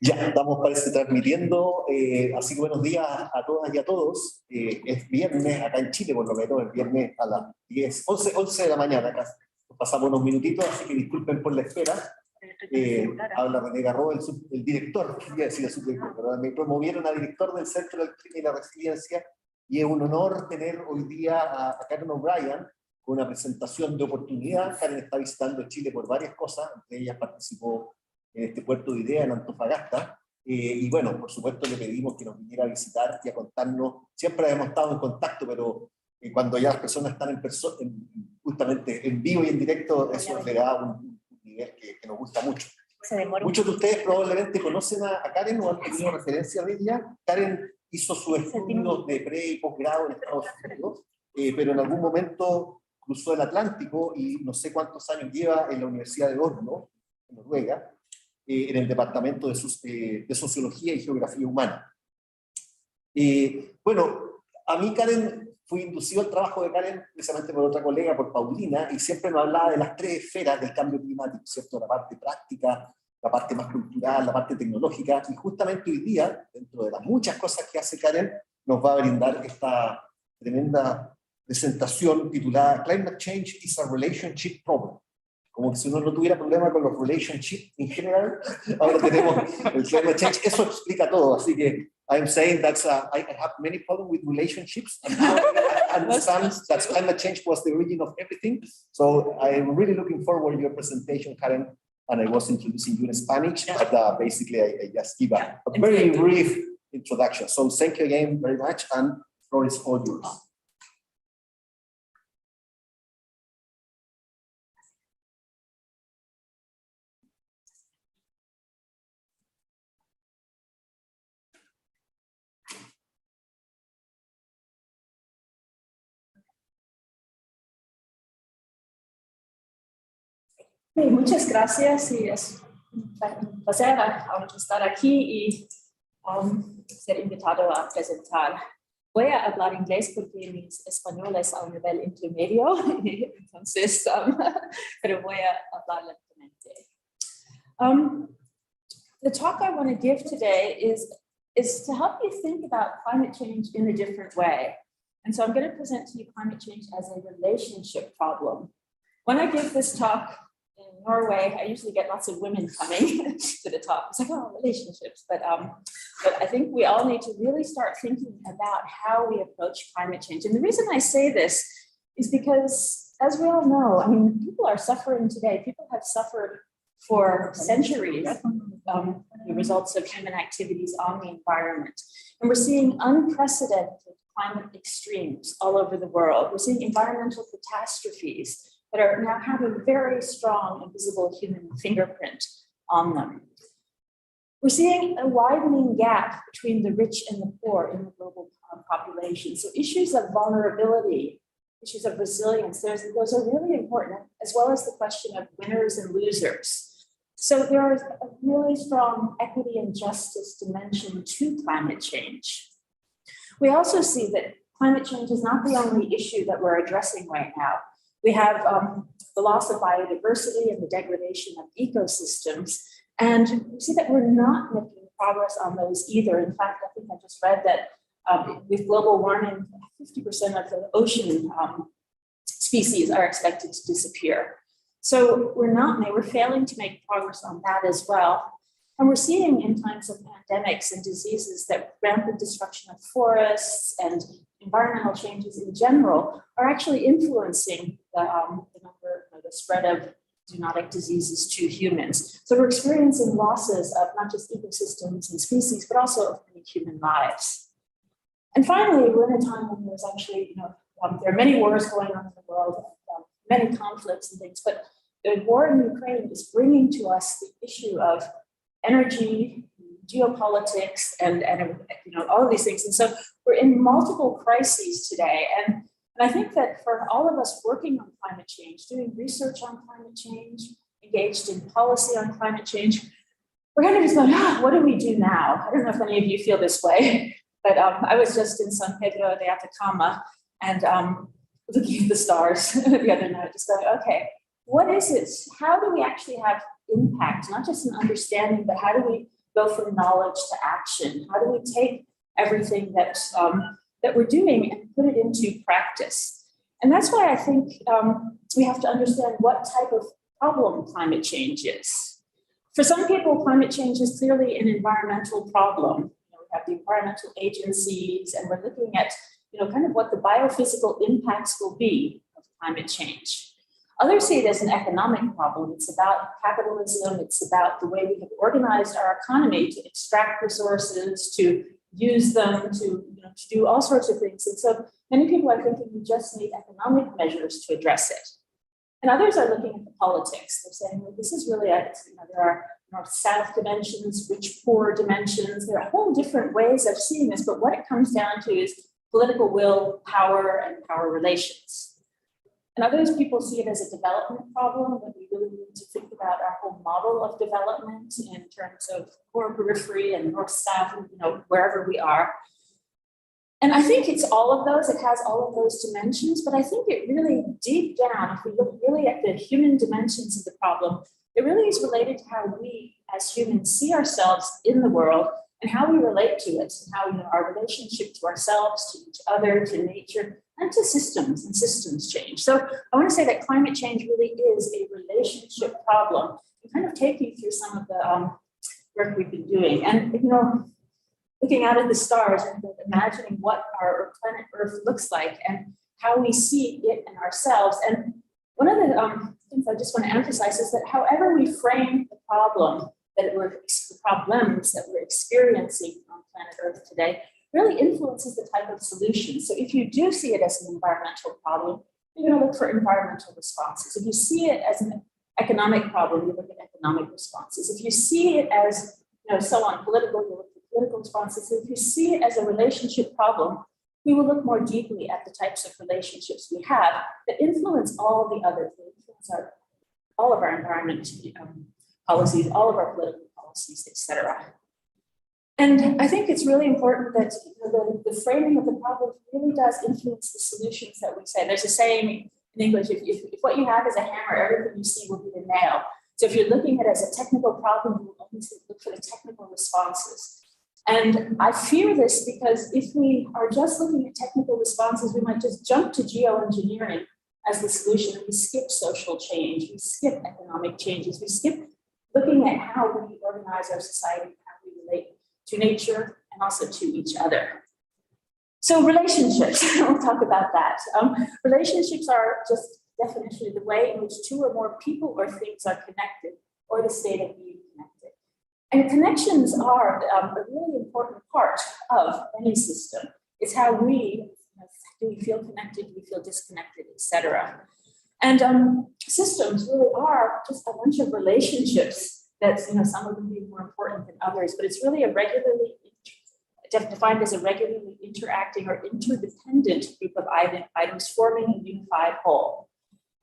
Ya, estamos parece transmitiendo, así que buenos días a todas y a todos. Es viernes acá en Chile, por lo menos, es viernes a las 11 de la mañana acá. Nos pasamos unos minutitos, así que disculpen por la espera. Habla René Garro, el director, quería decir el subdirector, pero me promovieron a director del Centro del Clima y la Resiliencia, y es un honor tener hoy día a Karen O'Brien con una presentación de oportunidad. Karen está visitando Chile por varias cosas, entre ellas participó en este puerto de idea en Antofagasta, y bueno, por supuesto le pedimos que nos viniera a visitar y a contarnos. Siempre hemos estado en contacto, pero cuando ya las personas están justamente en vivo y en directo, eso le da un nivel que nos gusta mucho. Muchos de ustedes probablemente conocen a Karen o han tenido referencia de ella. Karen hizo sus estudios de pre y posgrado en Estados Unidos, pero en algún momento cruzó el Atlántico y no sé cuántos años lleva en la Universidad de Oslo, en Noruega, en el Departamento de Sociología y Geografía Humana. Bueno, a mí Karen, fui inducido al trabajo de Karen precisamente por otra colega, por Paulina, y siempre nos hablaba de las tres esferas del cambio climático, ¿cierto? La parte práctica, la parte más cultural, la parte tecnológica, y justamente hoy día, dentro de las muchas cosas que hace Karen, nos va a brindar esta tremenda presentación titulada Climate Change is a Relationship Problem. Como si uno no tuviera problema con los relationships en general, ahora tenemos el climate change. Eso explica todo, así que I'm saying that I have many problems with relationships, and now I understand that climate change was the origin of everything. So I'm really looking forward to your presentation, Karen, and I was introducing you in Spanish, but basically I just give a very brief introduction. So thank you again very much, and the floor is all yours. Muchas gracias y es un placer estar aquí y ser invitado a presentar. Voy a hablar inglés porque mi español es a un nivel intermedio, entonces, pero voy a hablar lentamente. The talk I want to give today is to help you think about climate change in a different way. And so I'm going to present to you climate change as a relationship problem. When I give this talk in Norway, I usually get lots of women coming to the talk. It's like, oh, relationships. But I think we all need to really start thinking about how we approach climate change. And the reason I say this is because, as we all know, I mean, people are suffering today. People have suffered for centuries the results of human activities on the environment. And we're seeing unprecedented climate extremes all over the world. We're seeing environmental catastrophes that are now have a very strong and visible human fingerprint on them. We're seeing a widening gap between the rich and the poor in the global population. So issues of vulnerability, issues of resilience, those are really important, as well as the question of winners and losers. So there is a really strong equity and justice dimension to climate change. We also see that climate change is not the only issue that we're addressing right now. We have the loss of biodiversity and the degradation of ecosystems. And we see that we're not making progress on those either. In fact, I think I just read that with global warming, 50% of the ocean species are expected to disappear. So we're failing to make progress on that as well. And we're seeing in times of pandemics and diseases that rampant destruction of forests and environmental changes in general are actually influencing the spread of zoonotic diseases to humans. So we're experiencing losses of not just ecosystems and species, but also of many human lives. And finally, we're in a time when there's actually, there are many wars going on in the world, many conflicts and things, but the war in Ukraine is bringing to us the issue of energy, geopolitics, and all of these things. And so we're in multiple crises today. And I think that for all of us working on climate change, doing research on climate change, engaged in policy on climate change, we're kind of just going, what do we do now? I don't know if any of you feel this way, but I was just in San Pedro de Atacama and looking at the stars the other night, just going, okay, what is it? How do we actually have impact, not just in understanding, but how do we go from knowledge to action? How do we take everything that, that we're doing and put it into practice? And that's why I think we have to understand what type of problem climate change is. For some people, climate change is clearly an environmental problem. We have the environmental agencies, and we're looking at, kind of what the biophysical impacts will be of climate change. Others see it as an economic problem. It's about capitalism. It's about the way we have organized our economy to extract resources, to use them, to do all sorts of things. And so many people are thinking we just need economic measures to address it. And others are looking at the politics. They're saying, well, this is really, there are north-south dimensions, rich-poor dimensions. There are whole different ways of seeing this, but what it comes down to is political will, power, and power relations. And others people see it as a development problem, that we really need to think about our whole model of development in terms of core, periphery, and north-south, wherever we are. And I think it's all of those, it has all of those dimensions, but I think it really, deep down, if we look really at the human dimensions of the problem, it really is related to how we as humans see ourselves in the world and how we relate to it, and how our relationship to ourselves, to each other, to nature, and to systems and systems change. So I want to say that climate change really is a relationship problem, and kind of take you through some of the work we've been doing. And looking out at the stars and imagining what our planet Earth looks like and how we see it and ourselves. And one of the things I just want to emphasize is that however we frame the problem, the problems that we're experiencing on planet Earth today, really influences the type of solution. So if you do see it as an environmental problem, you're going to look for environmental responses. If you see it as an economic problem, you look at economic responses. If you see it as so on political, you look at political responses. If you see it as a relationship problem, we will look more deeply at the types of relationships we have that influence all the other things, influence all of our environment policies, all of our political policies, etc. And I think it's really important that the framing of the problem really does influence the solutions that we say. There's a saying in English, if what you have is a hammer, everything you see will be the nail. So if you're looking at it as a technical problem, you will always look for the technical responses. And I fear this because if we are just looking at technical responses, we might just jump to geoengineering as the solution. We skip social change, we skip economic changes, we skip looking at how we organize our society, how we relate to nature and also to each other. So relationships, we'll talk about that. Relationships are just definitionally the way in which two or more people or things are connected, or the state of being connected. And connections are a really important part of any system. It's how we, do we feel connected, do we feel disconnected, etc. And systems really are just a bunch of relationships that, some of them being more important than others, but it's really defined as a regularly interacting or interdependent group of items forming a unified whole.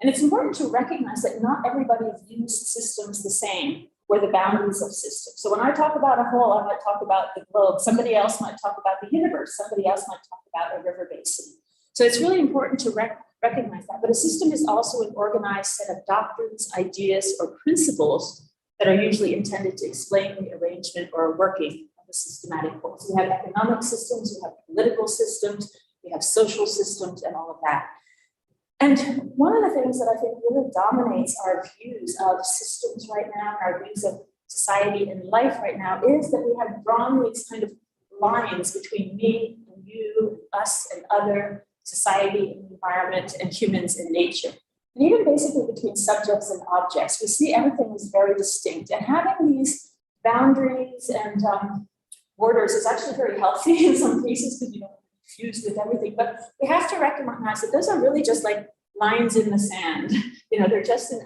And it's important to recognize that not everybody views systems the same, or the boundaries of systems. So when I talk about a whole, I might talk about the globe. Somebody else might talk about the universe. Somebody else might talk about a river basin. So it's really important to recognize that. But a system is also an organized set of doctrines, ideas, or principles that are usually intended to explain the arrangement or working of a systematic whole. So we have economic systems, we have political systems, we have social systems, and all of that. And one of the things that I think really dominates our views of systems right now, our views of society and life right now, is that we have drawn these kind of lines between me and you, us and other, society and environment, and humans and nature. And even basically between subjects and objects, we see everything is very distinct. And having these boundaries and borders is actually very healthy in some cases because you don't confused with everything, but we have to recognize that those are really just like lines in the sand. They're just an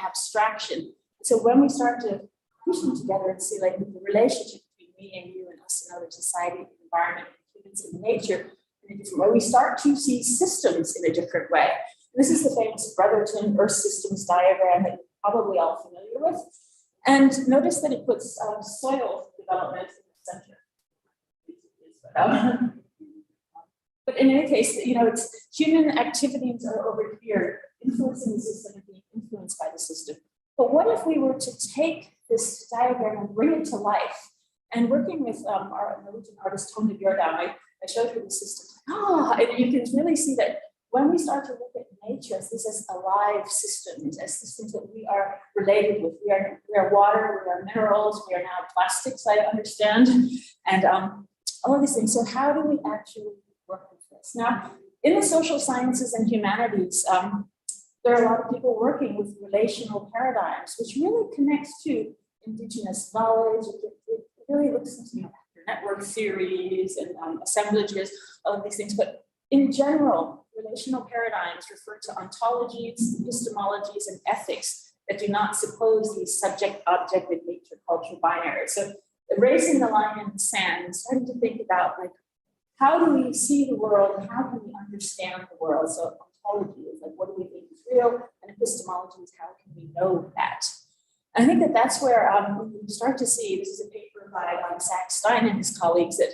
abstraction. So when we start to push them together and see like the relationship between me and you and us and other society, environment, humans, and nature in a different way, we start to see systems in a different way. And this is the famous Brotherton Earth Systems diagram that you're probably all familiar with. And notice that it puts soil development in the center. But in any case, it's human activities are over here influencing the system and being influenced by the system. But what if we were to take this diagram and bring it to life And working with our Norwegian artist Tone Bjørndam, I showed her the system. And you can really see that when we start to look at nature as these as alive systems, as systems that we are related with, we are water, we are minerals, we are now plastics, I understand, and all of these things. So how do we actually work with this? Now, in the social sciences and humanities, there are a lot of people working with relational paradigms, which really connects to indigenous knowledge. It really looks into network theories and assemblages, all of these things. But in general, relational paradigms refer to ontologies, epistemologies, and ethics that do not suppose these subject-object and nature-culture binaries. So erasing the line in the sand and starting to think about, like, how do we see the world and how can we understand the world? So ontology is like, what do we think is real? And epistemology is how can we know that? And I think that that's where we start to see, this is a paper by Zach Stein and his colleagues, that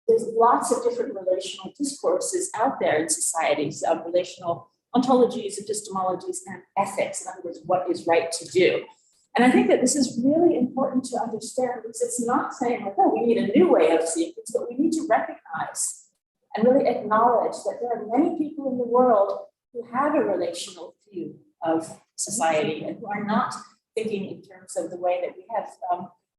there's lots of different relational discourses out there in societies, relational ontologies, epistemologies, and ethics. In other words, what is right to do. And I think that this is really important to understand, because it's not saying, like, oh, we need a new way of seeing things, but we need to recognize and really acknowledge that there are many people in the world who have a relational view of society and who are not thinking in terms of the way that we have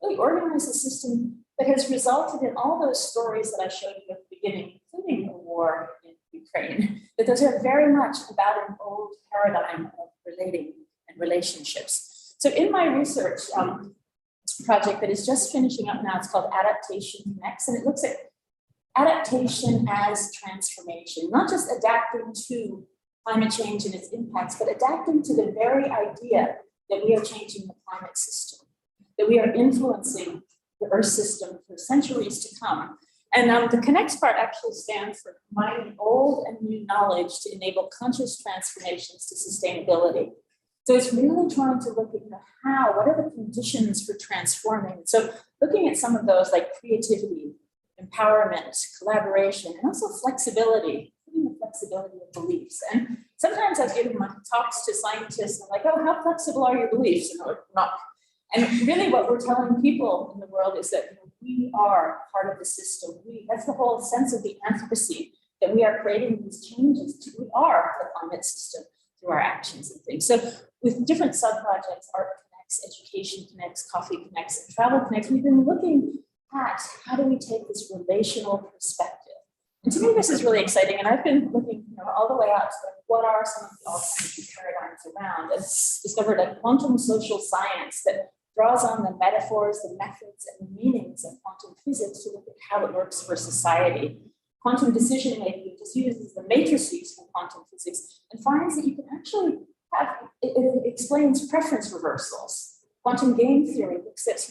really organized a system that has resulted in all those stories that I showed you at the beginning, including the war in Ukraine, that those are very much about an old paradigm of relating and relationships. So in my research project that is just finishing up now, it's called Adaptation Connects, and it looks at adaptation as transformation, not just adapting to climate change and its impacts, but adapting to the very idea that we are changing the climate system, that we are influencing the Earth system for centuries to come. And the Connects part actually stands for combining old and new knowledge to enable conscious transformations to sustainability. So it's really trying to look at what are the conditions for transforming. So looking at some of those, like creativity, empowerment, collaboration, and also flexibility, including the flexibility of beliefs. And sometimes I've given my talks to scientists, and I'm like, oh, how flexible are your beliefs? And they're not. And really what we're telling people in the world is that we are part of the system. That's the whole sense of the Anthropocene, that we are creating these changes. We are the climate system through our actions and things. So with different sub-projects, Art Connects, Education Connects, Coffee Connects, and Travel Connects, we've been looking at how do we take this relational perspective. And to me, this is really exciting. And I've been looking all the way out to what are some of the alternative paradigms around, and discovered a quantum social science that draws on the metaphors, the methods, and the meanings of quantum physics to look at how it works for society. Quantum decision making just uses the matrices from quantum physics and finds that you can actually it explains preference reversals. Quantum game theory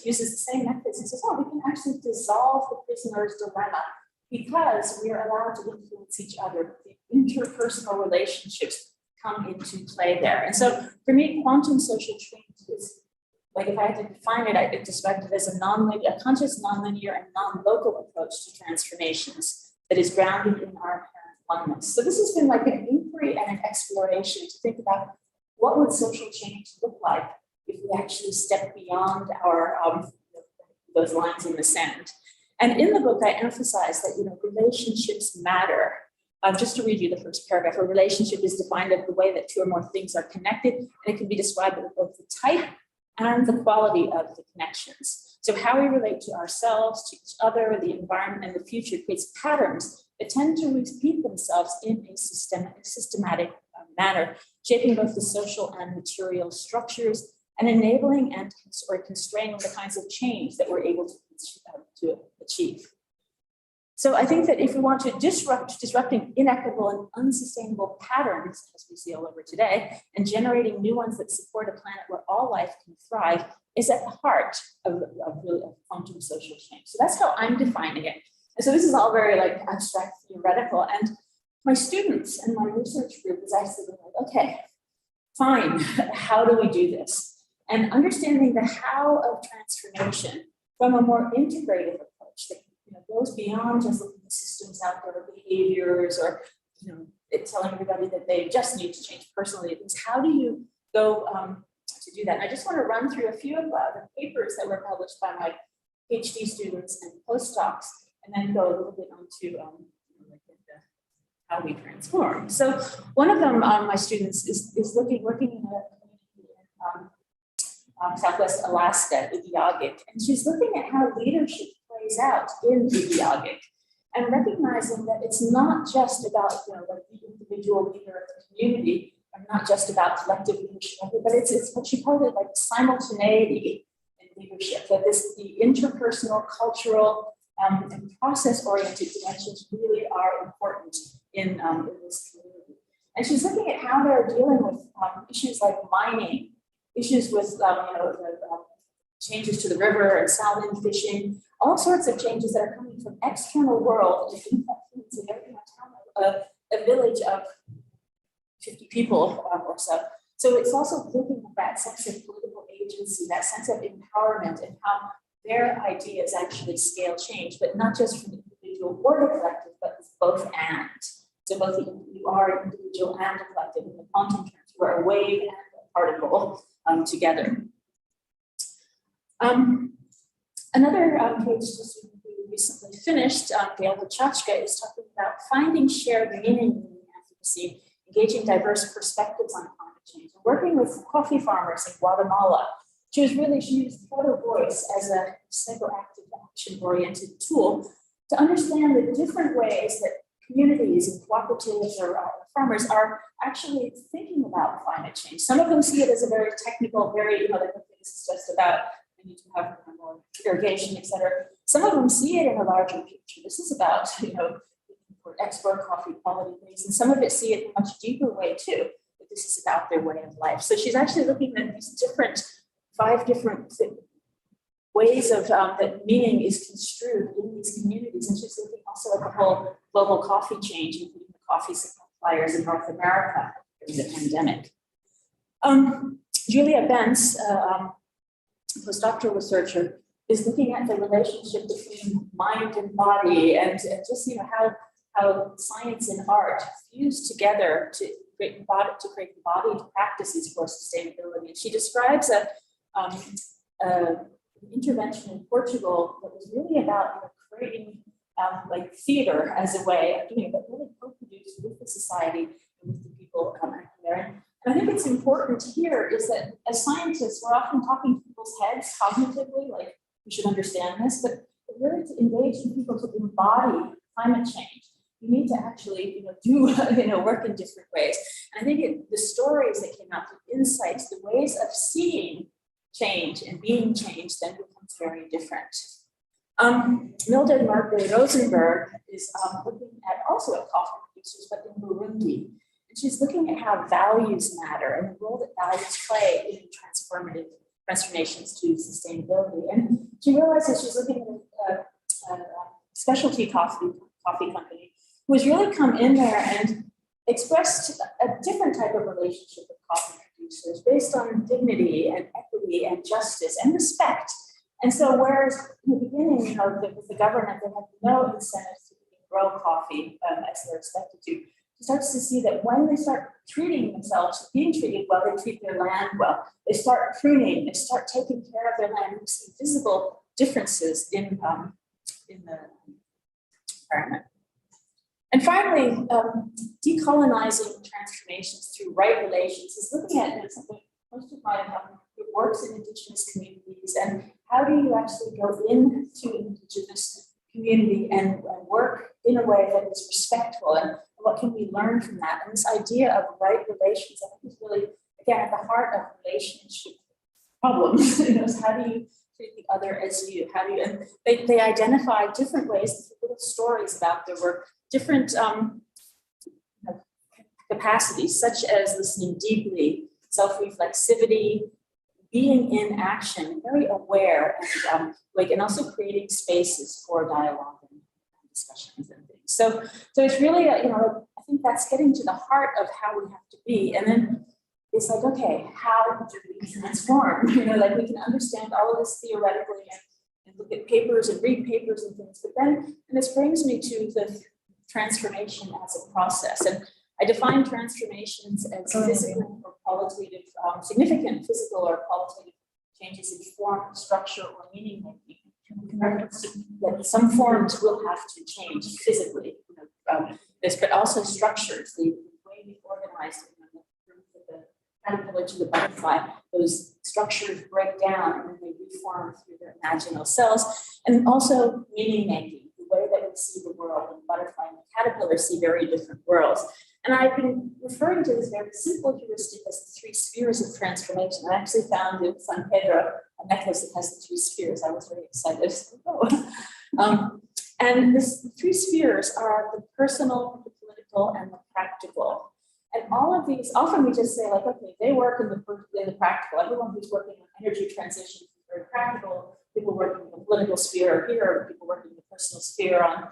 uses the same methods and says, oh, we can actually dissolve the prisoner's dilemma because we are allowed to influence each other. The interpersonal relationships come into play there. And so for me, quantum social change is, like, if I had to define it, I described it as a conscious, nonlinear, and non-local approach to transformations that is grounded in our apparent oneness. So this has been like an inquiry and an exploration to think about what would social change look like if we actually step beyond our those lines in the sand. And in the book, I emphasize that relationships matter. Just to read you the first paragraph, a relationship is defined as the way that two or more things are connected, and it can be described with both the type and the quality of the connections. So how we relate to ourselves, to each other, the environment, and the future creates patterns that tend to repeat themselves in a systematic manner, shaping both the social and material structures and enabling and constraining the kinds of change that we're able to achieve. So I think that if we want to disrupting inequitable and unsustainable patterns, as we see all over today, and generating new ones that support a planet where all life can thrive, is at the heart of quantum social change. So that's how I'm defining it. And so this is all very abstract, theoretical. And my students and my research group is actually like, okay, fine, how do we do this? And understanding the how of transformation from a more integrative approach that goes beyond just looking at systems out there, behaviors, or telling everybody that they just need to change personally. How do you go to do that? And I just want to run through a few of the papers that were published by my PhD students and postdocs, and then go a little bit onto how we transform. So one of them, my students, is working in a community in Southwest Alaska, Idiagic, and she's looking at how leadership plays out in Idiagic, and recognizing that it's not just about like the individual leader of the community, and not just about collective leadership, but it's what she called it like simultaneity in leadership. That the interpersonal, cultural, and process-oriented dimensions really are important in this community. And she's looking at how they're dealing with issues like mining, issues with changes to the river and salmon fishing, all sorts of changes that are coming from external world and influencing every town, a village of 50 people or so. So it's also looking at that sense of political agency, that sense of empowerment, and how their ideas actually scale change, but not just from the individual or the collective, but both and. So both you are an individual and a collective in the quantum terms, you are a wave and a particle together. Another PhD student who recently finished, Gail Lachachka, is talking about finding shared meaning in the Anthropocene, engaging diverse perspectives on climate change, and working with coffee farmers in Guatemala. She used photo voice as a psychoactive action-oriented tool to understand the different ways that communities and cooperatives or farmers are actually thinking about climate change. Some of them see it as a very technical, very, this is just about we need to have more irrigation, et cetera. Some of them see it in a larger picture. This is about, for export coffee quality things, and some of it see it in a much deeper way too. But this is about their way of life. So she's actually looking at these five different ways of that meaning is construed in these communities, and she's looking also at the whole global coffee change, including the coffee suppliers in North America during the pandemic. Julia Benz, postdoctoral researcher, is looking at the relationship between mind and body, and just how science and art fuse together to create the body practices for sustainability. And she describes an intervention in Portugal that was really about creating like theater as a way of doing it, but really co-produced with the society and with the people there. And I think it's important here is that as scientists, we're often talking to people's heads cognitively, like we should understand this, but really to engage in people to embody climate change, you need to actually do work in different ways. And I think the stories that came out, the insights, the ways of seeing change and being changed then becomes very different. Mildred Margaret Rosenberg is looking at also at coffee producers, but in Burundi. And she's looking at how values matter and the role that values play in transformations to sustainability. And she realizes she's looking at a specialty coffee company who has really come in there and expressed a different type of relationship with coffee producers based on dignity and equity and justice and respect. And so whereas in the beginning, with the government, they had no incentives to grow coffee as they're expected to, she starts to see that when they start treating themselves, being treated well, they treat their land well. They start pruning, they start taking care of their land. We see visible differences in the environment. And finally, decolonizing transformations through right relations is looking at something most of my works in Indigenous communities, and how do you actually go into Indigenous community and work in a way that is respectful, and what can we learn from that? And this idea of right relations, I think, is really, again, at the heart of relationship problems. How do you treat the other as you? How do you? And they identify different ways, little stories about their work, different capacities, such as listening deeply, self-reflexivity, being in action, very aware, and also creating spaces for dialogue and discussions and things. So it's really, I think that's getting to the heart of how we have to be. And then it's like, okay, how do we transform? We can understand all of this theoretically and look at papers and read papers and things, but then, and this brings me to the transformation as a process. And I define transformations as physical or qualitative, significant physical or qualitative changes in form, structure, or meaning making. that some forms will have to change physically. But also structures, the way we organize the caterpillar to the butterfly, those structures break down and then they reform through their imaginal cells, and also meaning making, the way that we see the world. And the butterfly and the caterpillar see very different worlds. And I've been referring to this very simple heuristic as the 3 spheres of transformation. I actually found in San Pedro a necklace that has the 3 spheres. I was very excited. And the 3 spheres are the personal, the political, and the practical. And all of these, often we just say like, okay, they work in the practical. Everyone who's working on energy transition is very practical. People working in the political sphere are here. People working in the personal sphere on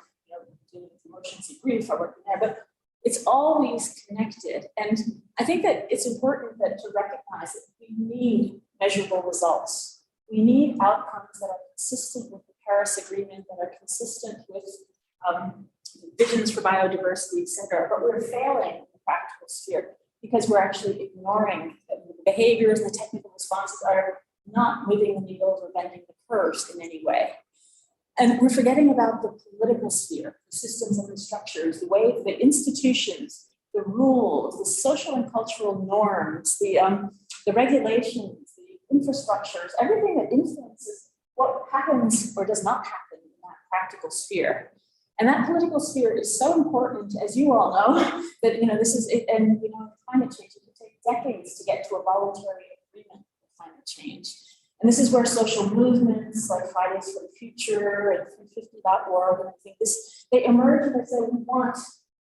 dealing with emotions and grief are working there. But it's always connected. And I think that it's important to recognize that we need measurable results. We need outcomes that are consistent with the Paris Agreement, that are consistent with visions for biodiversity, et cetera. But we're failing in the practical sphere because we're actually ignoring the behaviors and the technical responses are not moving the needles or bending the curves in any way. And we're forgetting about the political sphere, the systems and the structures, the way the institutions, the rules, the social and cultural norms, the regulations, the infrastructures, everything that influences what happens or does not happen in that practical sphere. And that political sphere is so important, as you all know, that this is it. And climate change, it can take decades to get to a voluntary agreement with climate change. And this is where social movements like Fridays for the Future and 350.org, and I think they emerge and they say we want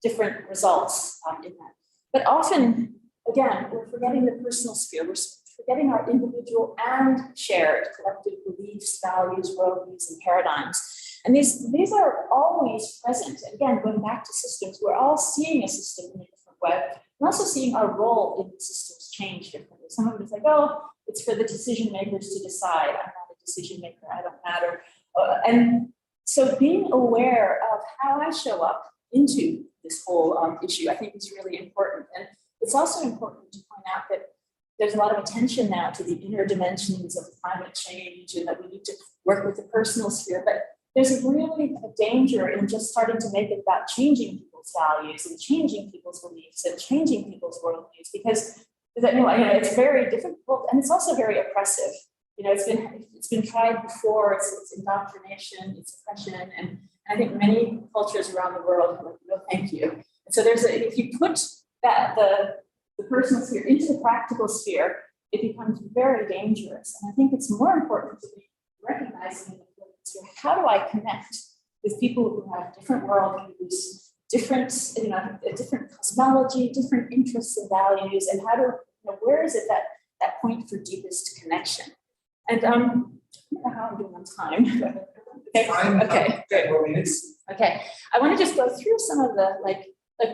different results in that. But often, again, we're forgetting the personal sphere. We're forgetting our individual and shared collective beliefs, values, worldviews, and paradigms. And these are always present. And again, going back to systems, we're all seeing a system in a different way. We're also seeing our role in the systems change differently. Some of it is like, oh, it's for the decision makers to decide. I'm not a decision maker. I don't matter. And so being aware of how I show up into this whole issue, I think is really important. And it's also important to point out that there's a lot of attention now to the inner dimensions of climate change and that we need to work with the personal sphere. But there's really a danger in just starting to make it about changing people's values and changing people's beliefs and changing people's worldviews, because it's very difficult and it's also very oppressive. It's been tried before. It's indoctrination, it's oppression, and I think many cultures around the world are like, no, thank you. And so if you put the personal sphere into the practical sphere, it becomes very dangerous. And I think it's more important to be recognizing in the political sphere, how do I connect with people who have different worldviews, different cosmology, different interests and values, and where is it that point for deepest connection? And I don't know how I'm doing on time. Okay, good. Okay, I want to just go through some of the like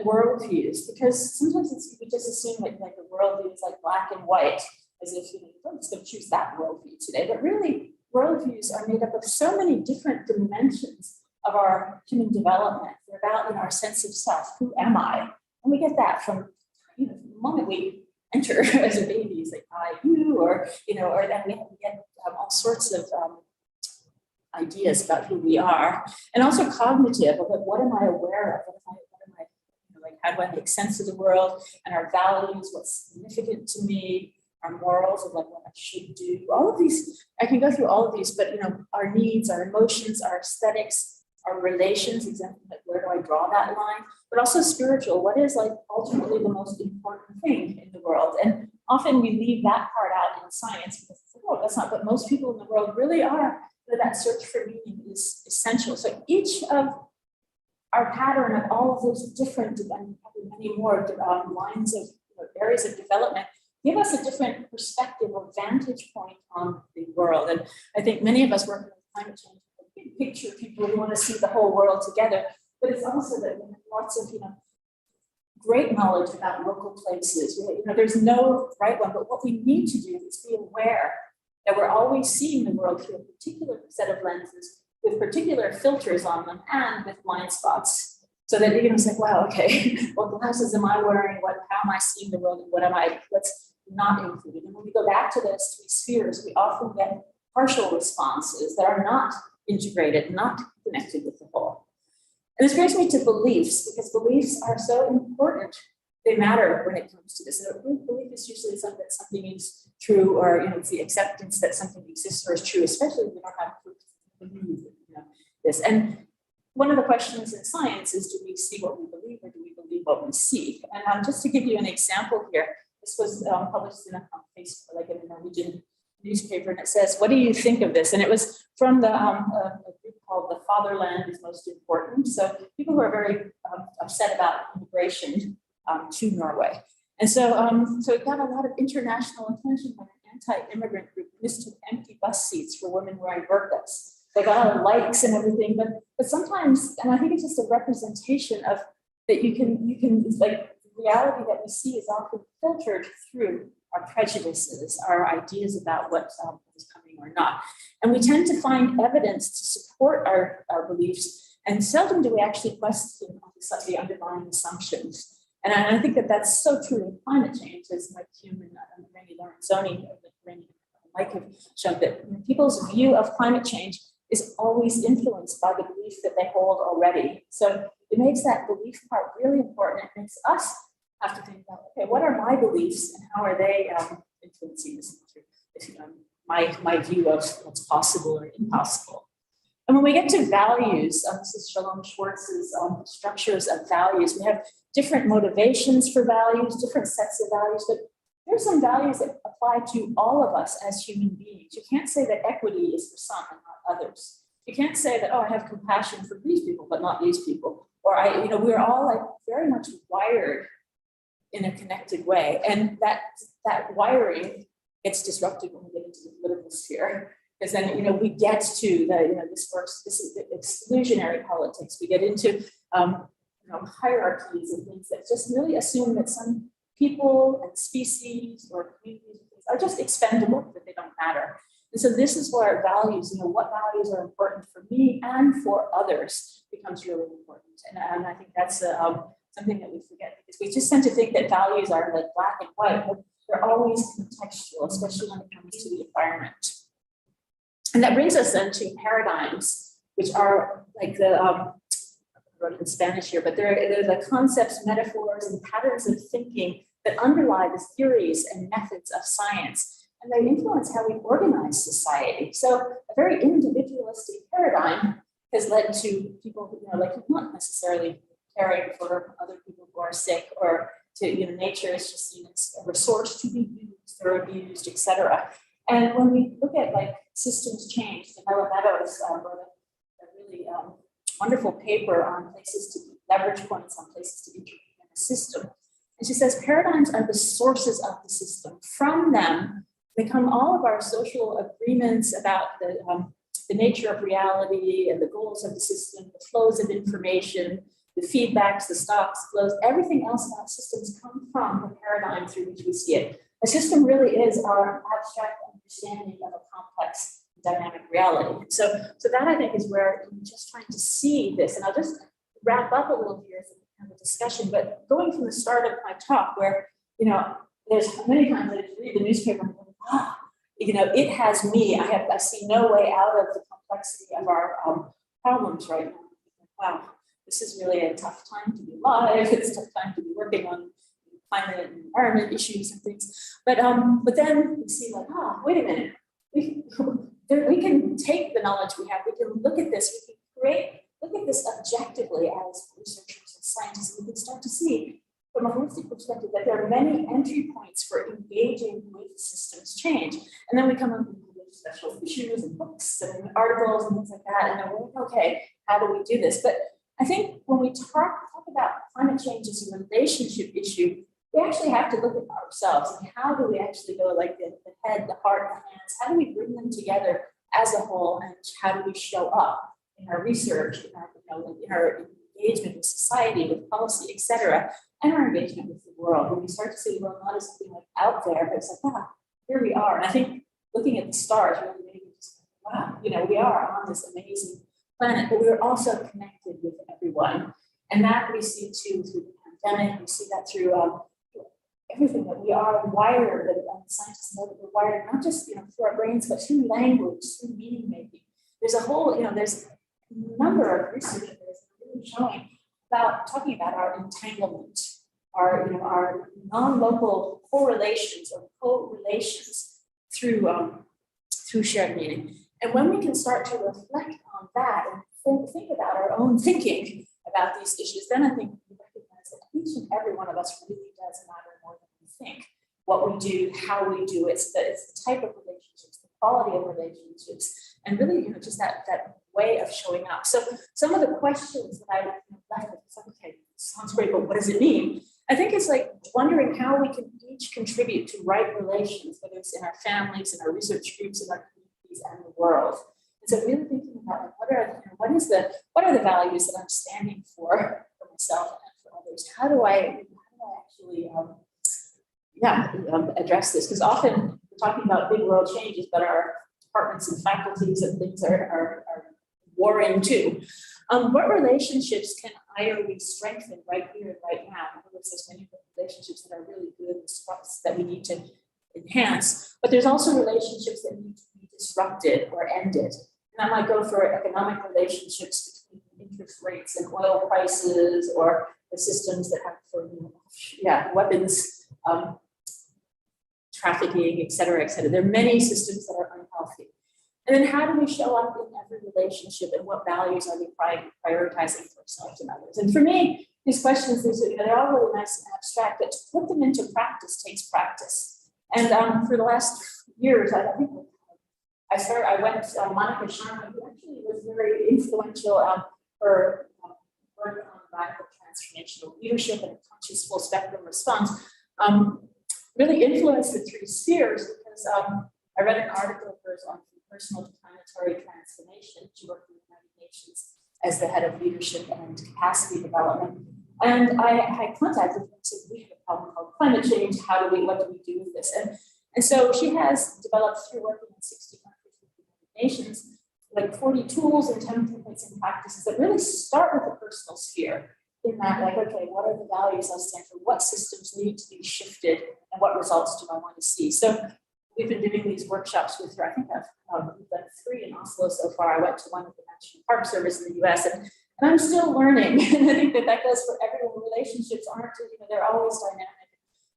worldviews, because sometimes we just assume that like a worldview is like black and white, as if I'm just going to choose that worldview today. But really, worldviews are made up of so many different dimensions of our human development. They're about our sense of self. Who am I? And we get that from the moment we enter as a baby. It's like I, you, or then we get all sorts of ideas about who we are, and also cognitive of like, what am I aware of? How do I make sense of the world and our values? What's significant to me? Our morals of like what I should do. All of these, I can go through all of these, but our needs, our emotions, our aesthetics, our relations, exactly like where do I draw that line? But also spiritual, what is like ultimately the most important thing in the world? And often we leave that part out in science because that's not, but most people in the world really are, that search for meaning is essential. So each of our pattern of all of those different, and probably many more lines of areas of development give us a different perspective or vantage point on the world. And I think many of us working with climate change, big picture people who want to see the whole world together, but it's also that we have lots of great knowledge about local places. There's no right one, but what we need to do is be aware that we're always seeing the world through a particular set of lenses, with particular filters on them and with blind spots. So that it's like, wow, okay, what glasses am I wearing? How am I seeing the world? And what's not included? And when we go back to those 3 spheres, we often get partial responses that are not integrated, not connected with the whole. And this brings me to beliefs, because beliefs are so important. They matter when it comes to this. And a belief is usually something that something is true, or it's the acceptance that something exists or is true, especially if we don't have proof to believe this. And one of the questions in science is, do we see what we believe, or do we believe what we see? And just to give you an example here, this was published in a Facebook, like in a Norwegian newspaper, and it says, what do you think of this? And it was from the a group called The Fatherland is Most Important. So people who are very upset about immigration to Norway. And so, so it got a lot of international attention when an anti-immigrant group mistook empty bus seats for women wearing burqas. They got a lot of likes and everything, but sometimes, and I think it's just a representation of that you can like the reality that we see is often filtered through our prejudices, our ideas about what is coming or not. And we tend to find evidence to support our beliefs, and seldom do we actually question the underlying assumptions. And I think that that's so true in climate change, as Mike Hume and Randy Lorenzoni and Mike have shown, that people's view of climate change is always influenced by the belief that they hold already. So it makes that belief part really important. It makes us have to think about, okay, what are my beliefs and how are they influencing this, my view of what's possible or impossible. And when we get to values, this is Shalom Schwartz's structures of values. We have different motivations for values, different sets of values, but there are some values that apply to all of us as human beings. You can't say that equity is for some and not others. You can't say that, oh, I have compassion for these people, but not these people. Or we're all like very much wired in a connected way. And that wiring gets disrupted when we get into the political sphere. Because then, we get to this is exclusionary politics. We get into, hierarchies and things that just really assume that some people and species or communities are just expendable, that they don't matter. And so this is where values, what values are important for me and for others becomes really important. And I think that's something that we forget, because we just tend to think that values are like black and white, but they're always contextual, especially when it comes to the environment. And that brings us then to paradigms, which are like I wrote it in Spanish here, but they're the concepts, metaphors, and patterns of thinking that underlie the theories and methods of science. And they influence how we organize society. So a very individualistic paradigm has led to people who, not necessarily caring for other people who are sick, or to, nature is just a resource to be used or abused, etc. And when we look at systems change, Departamento wrote a really wonderful paper on places to leverage points, on places to intervene in the system. And she says paradigms are the sources of the system. From them become all of our social agreements about the nature of reality and the goals of the system, the flows of information, the feedbacks, the stocks, flows, everything else about systems come from the paradigm through which we see it. A system really is our abstract understanding of a complex dynamic reality. So that I think is where I'm just trying to see this, and I'll just wrap up a little here as a kind of discussion, but going from the start of my talk where, there's many times I read the newspaper and go, it has me. I see no way out of the complexity of our problems right now. Wow, this is really a tough time to be alive. It's a tough time to be working on climate and environment issues and things. But then we see wait a minute. We can take the knowledge we have. We can look at this. We can look at this objectively as researchers and scientists. And we can start to see from a holistic perspective that there are many entry points for engaging with systems change. And then we come up with special issues and books and articles and things like that. And then we're like, okay, how do we do this? But I think when we talk about climate change as a relationship issue, we actually have to look at ourselves and how do we actually go the head, the heart, the hands, how do we bring them together as a whole, and how do we show up in our research, in our engagement with society, with policy, etc., and our engagement with the world. When we start to see the world not as something out there, but it's here we are. And I think looking at the stars really made me just, wow, we are on this amazing planet, but we're also connected with everyone. And that we see too through the pandemic. We see that through everything, that we are wired, that scientists know that we're wired not just through our brains, but through language, through meaning making. there's a whole, there's a number of research that is really showing talking about our entanglement, our non-local correlations or co-relations through shared meaning. And when we can start to reflect on that and think about our own thinking about these issues, then I think we recognize that each and every one of us really does matter more than we think. What we do, how we do, it's the type of relationships, the quality of relationships, and really, just that way of showing up. So some of the questions that I left with, it's like, okay, sounds great, but what does it mean? I think it's like wondering how we can each contribute to right relations, whether it's in our families, in our research groups, in our communities, and the world. And so really thinking about like, what are the values that I'm standing for myself and for others? How do I actually address this? Because often we're talking about big world changes, but our departments and faculties and things are warring too. What relationships can I or we strengthen right here and right now? There's many relationships that are really good that we need to enhance, but there's also relationships that need to be disrupted or ended. And I might go for economic relationships between interest rates and oil prices, or the systems that have for weapons trafficking, et cetera, et cetera. There are many systems that are unhealthy. And then how do we show up in every relationship, and what values are we prioritizing for ourselves and others? And for me, these questions, they're all really nice and abstract, but to put them into practice takes practice. And for the last years, I think I went to Monica Charla, who actually was very influential for work on radical transformational leadership and conscious full spectrum response, really influenced the three spheres, because I read an article of hers on personal to planetary transformation. She worked in the United Nations as the head of leadership and capacity development. And I contacted her and said, we have a problem called climate change. What do we do with this? And so she has developed, through working in 60 countries with the United Nations, like 40 tools and templates and practices that really start with the personal sphere. In that, like, okay, what are the values I stand for? What systems need to be shifted? And what results do I want to see? So we've been doing these workshops with her. I think we've done 3 in Oslo so far. I went to one with the National Park Service in the US, and I'm still learning. And I think that goes for everyone. Relationships aren't, they're always dynamic.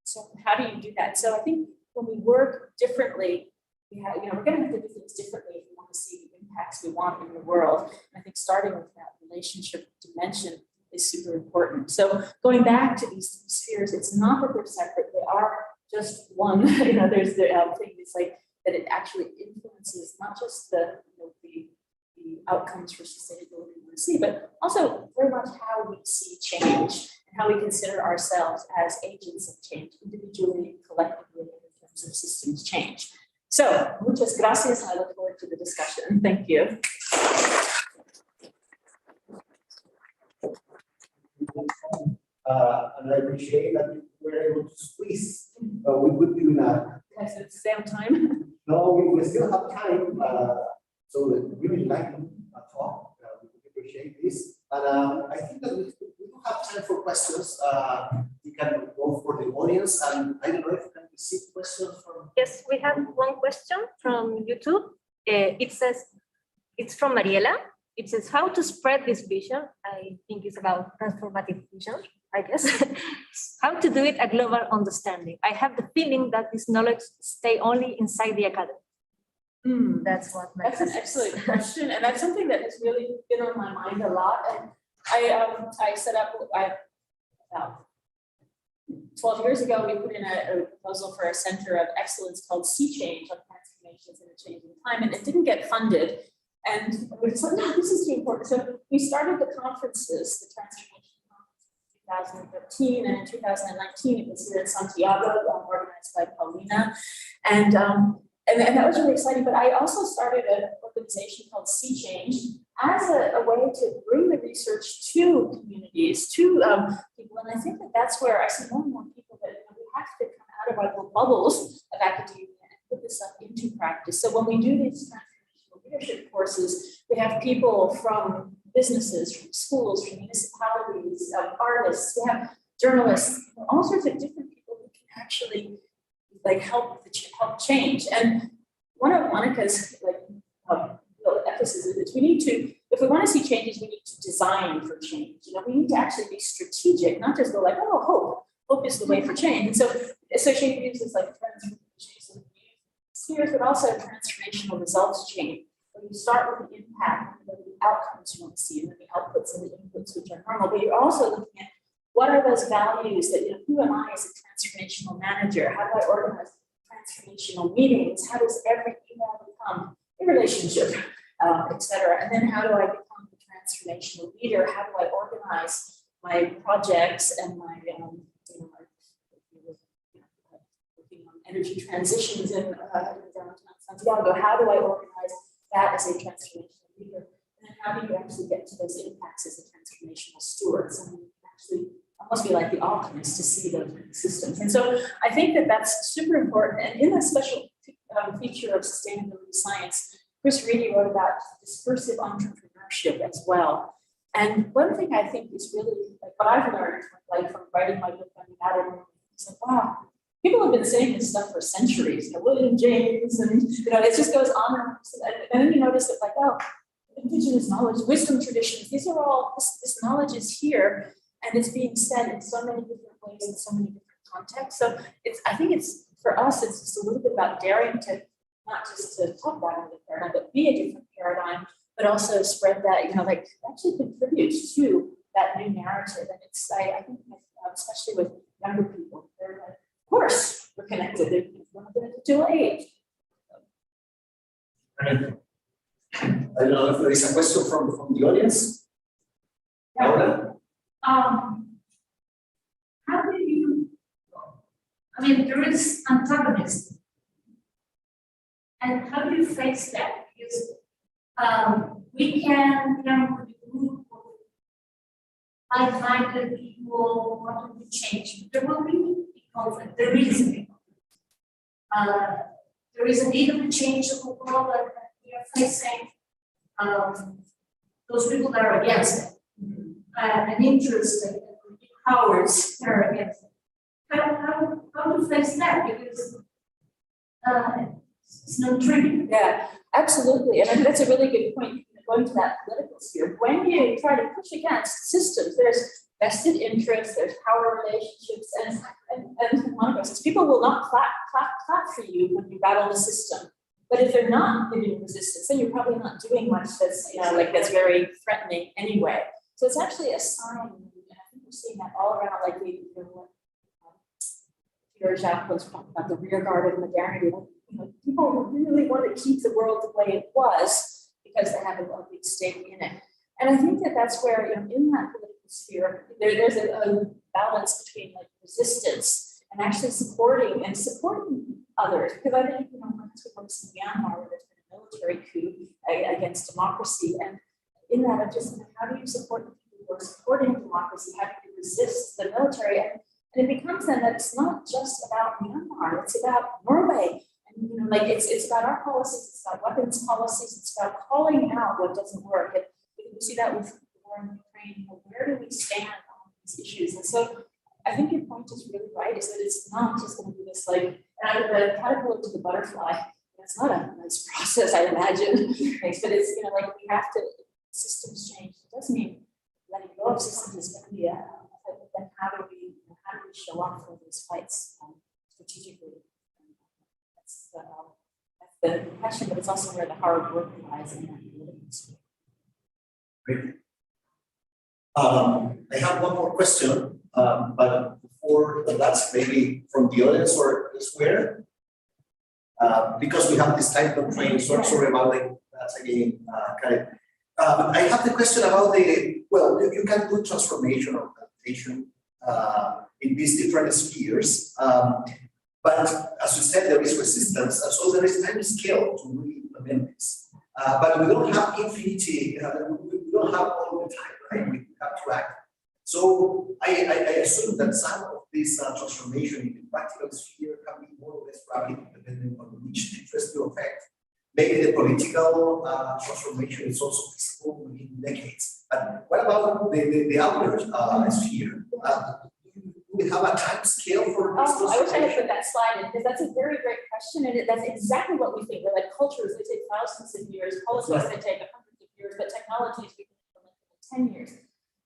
So how do you do that? So I think when we work differently, we're going to have to do things differently if we want to see the impacts we want in the world. And I think starting with that relationship dimension is super important. So going back to these spheres, it's not that they're separate, they are just one. There's the thing that's like that it actually influences not just the outcomes for sustainability we want to see, but also very much how we see change and how we consider ourselves as agents of change, individually, collectively, in terms of systems change. So, muchas gracias. I look forward to the discussion. Thank you. And I appreciate that you were able to squeeze. We would do that. Yes, it's damn time. No, we still have time. So we really like to talk. We appreciate this. And I think that we do have time for questions. We can go for the audience. And I don't know if you can receive questions from. Yes, we have one question from YouTube. It says, it's from Mariela. It says, how to spread this vision? I think it's about transformative vision, I guess. How to do it a global understanding? I have the feeling that this knowledge stay only inside the academy. That's an excellent question, and that's something that has really been on my mind a lot. And I set up about 12 years ago. We put in a proposal for a center of excellence called cChange on transformations in a changing climate. It didn't get funded. And we just thought, no, this is too important. So we started the conferences, the Transformation Conference in 2013, and in 2019 it was here in Santiago, organized by Paulina. And that was really exciting. But I also started an organization called cChange as a way to bring the research to communities, to people. And I think that that's where I see more and more people that we have to come out of our little bubbles of academia and put this stuff into practice. So when we do these leadership courses, we have people from businesses, from schools, from municipalities, artists, we have journalists, all sorts of different people who can actually help change. And one of Monica's the emphasis is we need to, if we want to see changes, we need to design for change. You know, we need to actually be strategic, not just go like, oh, hope is the way for change. And so associated uses like transformations spheres, but also transformational results chain. Where you start with the impact, and the outcomes you want to see, and then the outputs and the inputs, which are normal. But you're also looking at what are those values that, you know, who am I as a transformational manager? How do I organize transformational meetings? How does every email become a relationship, et cetera? And then how do I become the transformational leader? How do I organize my projects and my, working on energy transitions in downtown Santiago? How do I organize that as a transformational leader? And then how do you actually get to those impacts as a transformational steward? So you actually almost be like the alchemist to see those systems. And so I think that that's super important. And in that special feature of sustainability science, Chris Reedy wrote about dispersive entrepreneurship as well. And one thing I think is really like what I've learned, like from writing my book on that, is like, wow, people have been saying this stuff for centuries. You know, William James, and you know, it just goes on and then you notice that, like, oh, indigenous knowledge, wisdom traditions, these are all this knowledge is here. And it's being said in so many different ways, in so many different contexts. So I think it's, for us, it's just a little bit about daring to, not just to talk about another paradigm, but be a different paradigm, but also spread that, you know, like actually contribute to that new narrative. And it's, I think, especially with younger people, they're like, of course, we're connected. They're not going to do age. I don't know if there is a question from the audience. Yeah. How do you, I mean, there is antagonism. And how do you face that? Because we can with a group of like-minded people wanting to change, but there will be conflict. There is a big conflict. There is a need of change of the world that we are facing. Those people that are against it. An interest in powers that are against it. How to face that? Because it's not trivial. Yeah, absolutely. And I think that's a really good point, going to that political sphere. When you try to push against systems, there's vested interests, there's power relationships, and consequences. People will not clap for you when you battle the system. But if they're not giving resistance, then you're probably not doing much that's, you know, like that's very threatening anyway. So it's actually a sign, and I think we're seeing that all around, like Pierre Jacques was talking about the rear guard of modernity. You know, people really want to keep the world the way it was because they have a big stake in it. And I think that that's where, you know, in that political sphere, there's a balance between like resistance and actually supporting others. Because I think, you know, for instance, in Myanmar, where there's been a military coup against democracy, and in that, of just how do you support the people who are supporting democracy? How do you resist the military? And it becomes then that it's not just about Myanmar; it's about Norway. And you know, like it's about our policies, it's about weapons policies, it's about calling out what doesn't work. And you see that with the war in Ukraine. Where do we stand on these issues? And so, I think your point is really right. Is that it's not just going to be this like out of the caterpillar to the butterfly. It's not a nice process, I imagine. But it's, you know, like we have to. Systems change. It doesn't mean letting go of systems is going to be then how do we show up for these fights strategically? That's the question, but it's also where the hard work lies in that. Great. I have one more question, but before that's maybe from the audience or elsewhere, because we have this time constraint. So sorry about that again, Karen. I have the question about you can do transformation or adaptation in these different spheres, but as you said, there is resistance, and so there is time scale to really implement this. But we don't have infinity, we don't have all the time, right? We have to act. So I assume that some of this transformation in the practical sphere can be more or less rapid, depending on which interest you affect. Maybe the political transformation is also visible within decades. But what about the outer sphere? Do we have a time scale for this? Oh, I wish I had put that slide in, because that's a very great question, and that's exactly what we think. We're like cultures, they take thousands of years, politics, they take hundreds of years, but technologies, we can implement in 10 years.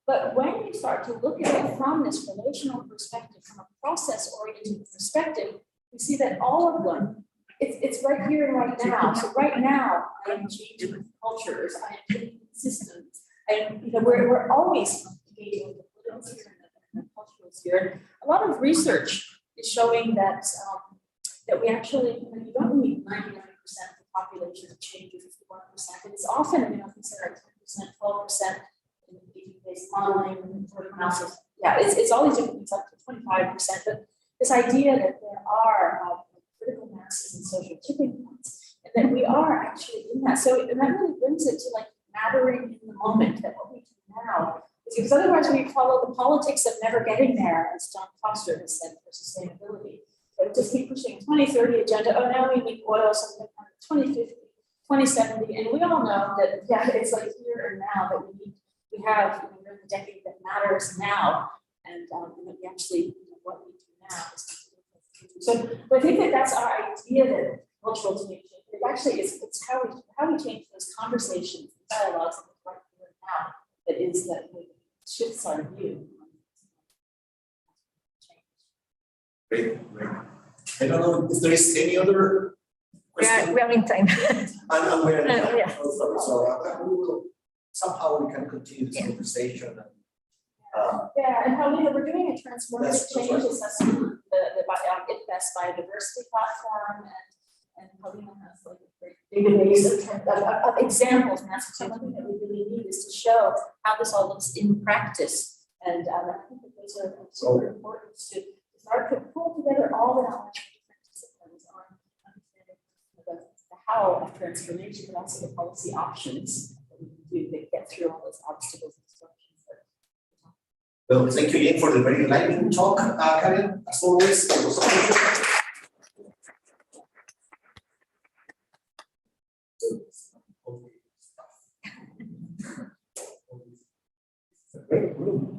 But when you start to look at it from this relational perspective, from a process-oriented perspective, we see that all of them, it's right here and right now. So right now, I am changing cultures, I am changing systems, and we're always engaging with the political sphere and the cultural sphere. A lot of research is showing that that we actually, you don't need 99% of the population to change or 51%. It's often, consider 10%, 12% in agent-based modeling, analysis. Yeah, it's all these different things up to 25%. But this idea that there are critical masses and social tipping points, and that we are actually in that. So and that really brings it to like mattering in the moment, that what we do now is, because otherwise we follow the politics of never getting there, as John Foster has said, for sustainability. But just keep pushing 2030 agenda. Oh, now we need oil, something like 2050, 2070, and we all know that it's like here and now that we have we're in the decade that matters now, and that we actually what we do now is. So I think that that's our idea that cultural change. It actually is. It's how we change those conversations, dialogues right here and now. That is that it shifts our view. Great. I don't know if there is any other question. We are in time. I'm aware. Yeah. So we will somehow we can continue this conversation. And how we're doing a transformative change assessment, the InVest biodiversity platform, and Paulina has like a great database of examples, and that's something that we really need is to show how this all looks in practice. And I think that those are super important to start to pull together all the knowledge from different disciplines on understanding the how of transformation, but also the policy options that we can do to get through all those obstacles and disruptions. Well, thank you again for the very enlightening talk, Karen. As always, it was a pleasure. Great room.